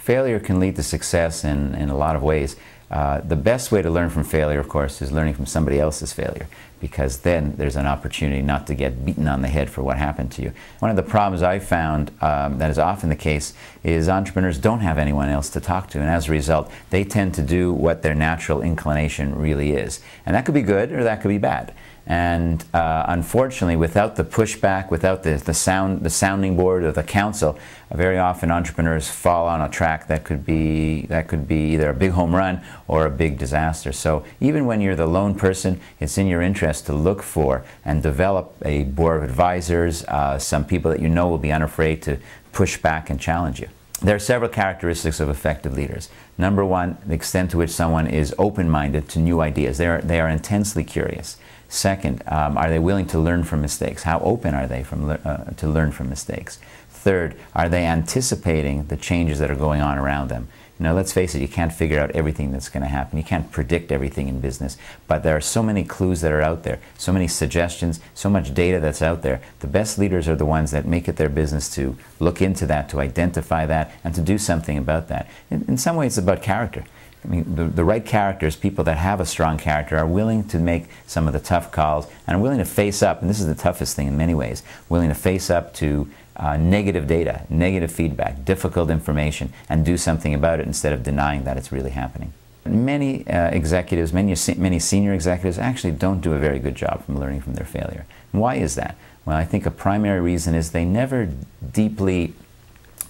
Failure can lead to success in a lot of ways. The best way to learn from failure, of course, is learning from somebody else's failure, because then there's an opportunity not to get beaten on the head for what happened to you. One of the problems I've found that is often the case is entrepreneurs don't have anyone else to talk to, and as a result, they tend to do what their natural inclination really is. And that could be good or that could be bad. And unfortunately, without the pushback, without the sounding board or the counsel, very often entrepreneurs fall on a track that could be either a big home run or a big disaster. So even when you're the lone person, it's in your interest to look for and develop a board of advisors, some people that you know will be unafraid to push back and challenge you. There are several characteristics of effective leaders. Number one, the extent to which someone is open-minded to new ideas. They are intensely curious. Second, are they willing to learn from mistakes? How open are they to learn from mistakes? Third, are they anticipating the changes that are going on around them? You know, let's face it, you can't figure out everything that's going to happen. You can't predict everything in business, but there are so many clues that are out there, so many suggestions, so much data that's out there. The best leaders are the ones that make it their business to look into that, to identify that, and to do something about that. In some ways, it's about character. I mean, the right characters, people that have a strong character, are willing to make some of the tough calls and are willing to face up, and this is the toughest thing in many ways, willing to face up to negative data, negative feedback, difficult information, and do something about it instead of denying that it's really happening. Many executives, many senior executives actually don't do a very good job from learning from their failure. And why is that? Well, I think a primary reason is they never deeply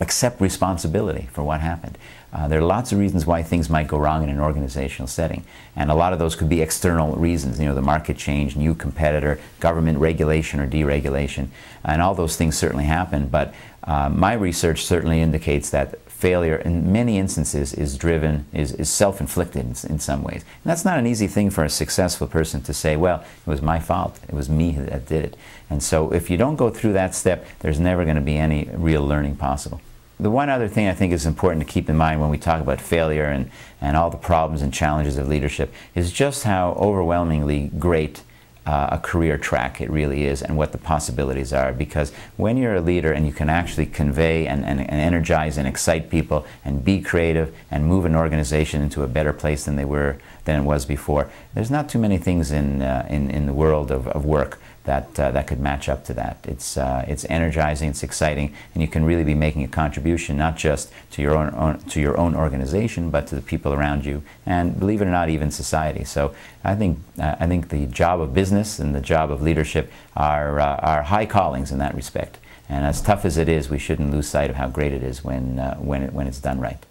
accept responsibility for what happened. There are lots of reasons why things might go wrong in an organizational setting, and a lot of those could be external reasons, you know, the market change, new competitor, government regulation or deregulation, and all those things certainly happen, but my research certainly indicates that failure in many instances is self-inflicted in some ways. And that's not an easy thing for a successful person to say, well, it was my fault, it was me that did it. And so if you don't go through that step, there's never going to be any real learning possible. The one other thing I think is important to keep in mind when we talk about failure and all the problems and challenges of leadership is just how overwhelmingly great a career track it really is and what the possibilities are. Because when you're a leader and you can actually convey and energize and excite people and be creative and move an organization into a better place than it was before, there's not too many things in the world of work that could match up to that. It's energizing, it's exciting, and you can really be making a contribution not just to your own organization, but to the people around you, and believe it or not, even society. So I think the job of business and the job of leadership are high callings in that respect. And as tough as it is, we shouldn't lose sight of how great it is when it's done right.